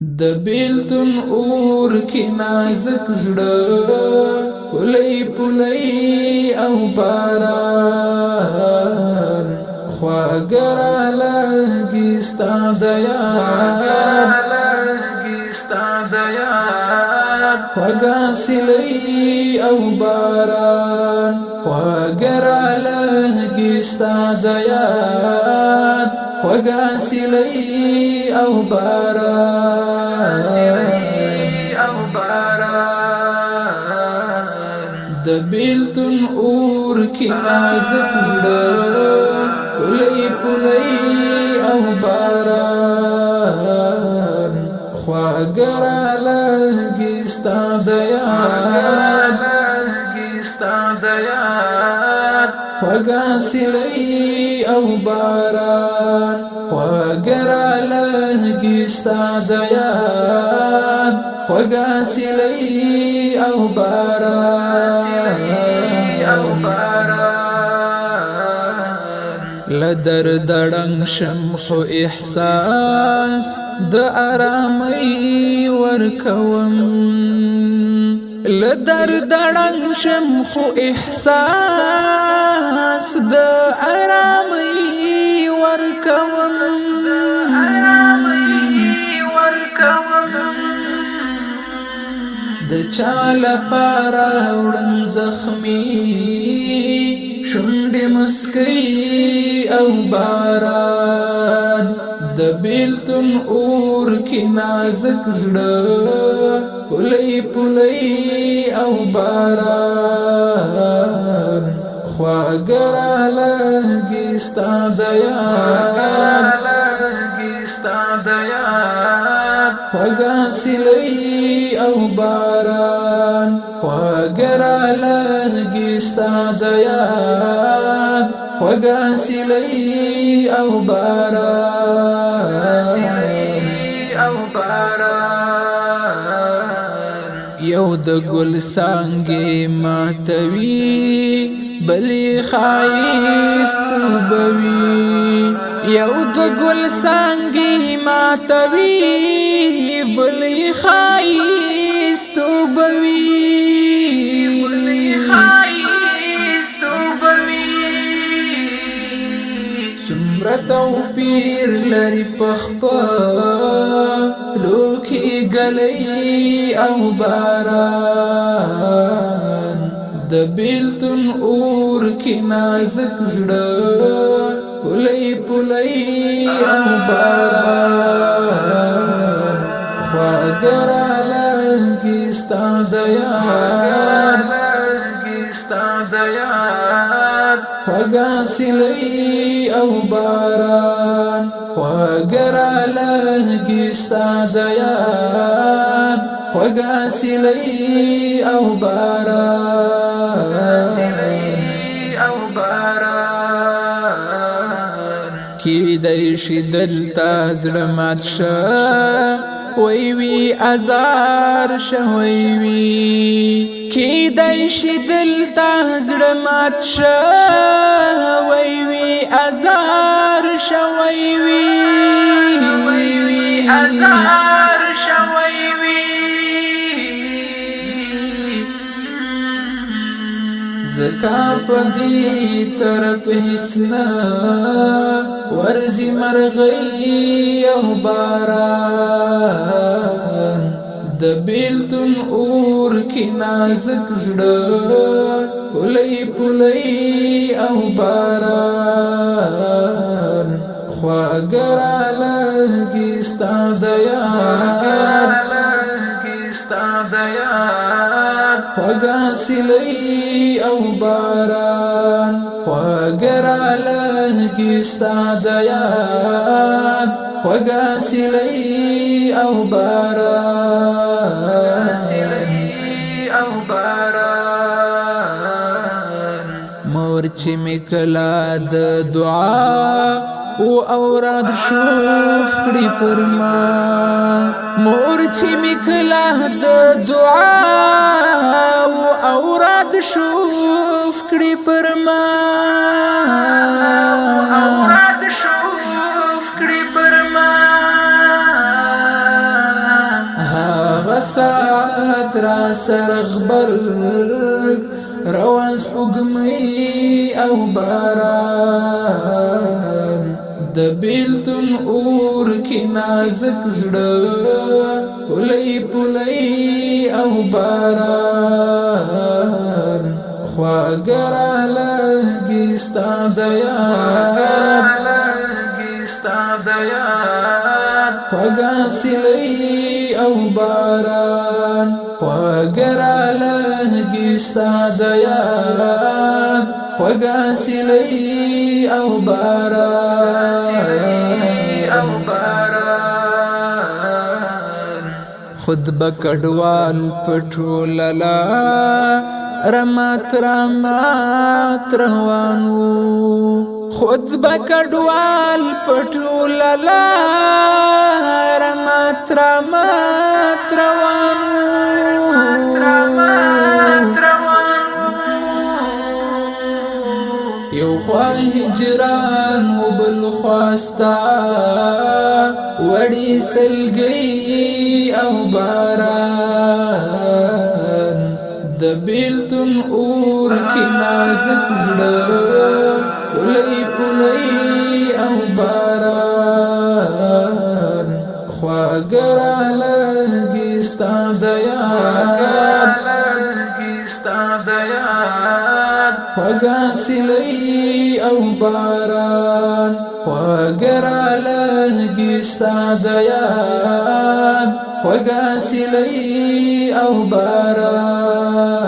د بیلتون اور کی نازک زړه پلی پلی او باران خواږه لګي ستا د یاد خواږه سیلۍ او باران خواږه لګي ستا د یاد خواږه سیلۍ او باران د بیلتون اور کی نازک زړه پلی پلی او باران خواږه لګي ستا د یاد خواږه سیلۍ او باران خواږه لګي ستا د یاد خواږه سیلۍ او باران لدر دړنګ شم خو احساس د آرامۍ ورکوم لدر دړنګ شم خو احساس د آرامۍ ورکوم د چا لپاره وړم زخمي شونډې مسکۍ او باران د بیلتون اور کی نازک زړه پلی پلی او باران خواږه لګي ستا د یاد خواږه سیلۍ او باران خواږه لګي ستا د یاد خواږه سیلۍ او باران یو د ګل څانګې ماتوي بلې ښایست بوي یو د ګل څانګې ماتوي بلې ښایست بوي څومره توپیر لري په خپلو کې ګلۍ او باران د بیلتون اور کی نازک زړه پلی پلی او باران خواږه لګي ستا د یاد خواږه سیلۍ او باران خواږه لګي ستا د یاد خواږه سیلۍ او باران کیدای شي دلته زړه مات شه وی وی ازار شوی وی کیدای شي دلته زړه مات شه وی وی ازار شوی وی زکا پدی طرف حسنا ورزی مرغی او باران د بیلتون اور کی نازک زړه پلی پلی او باران خواږه لګي ستا د یاد خواږه سیلۍ او باران خواږه لګي ستا د یاد خواږه سیلۍ او باران مور چې می کلا د دعا او اوراد شوف کړي پر ما مور چې می کلا د دعا او اوراد شوف کړي پر ما سات را سرغبرگ روان سپوږمۍ او باران د بیلتون اور کې نازک زړه پلی پلی او باران خواږه لګي ستا د یاد خواږه سیلۍ او باران خواږه لګي ستا د یاد خواږه سیلۍ او باران خود بکډوال پټوله رمات روانو خود بکډوال پټوله رمات روانو یو خوا هجران و بل خواستا وړي سلګي او باران د بیلتون اور کې نازک زړه پلی پلی او باران خواږه لګي ستا د یاد خواږه سیلۍ او باران خواږه لګي ستا د یاد خواږه سیلۍ او باران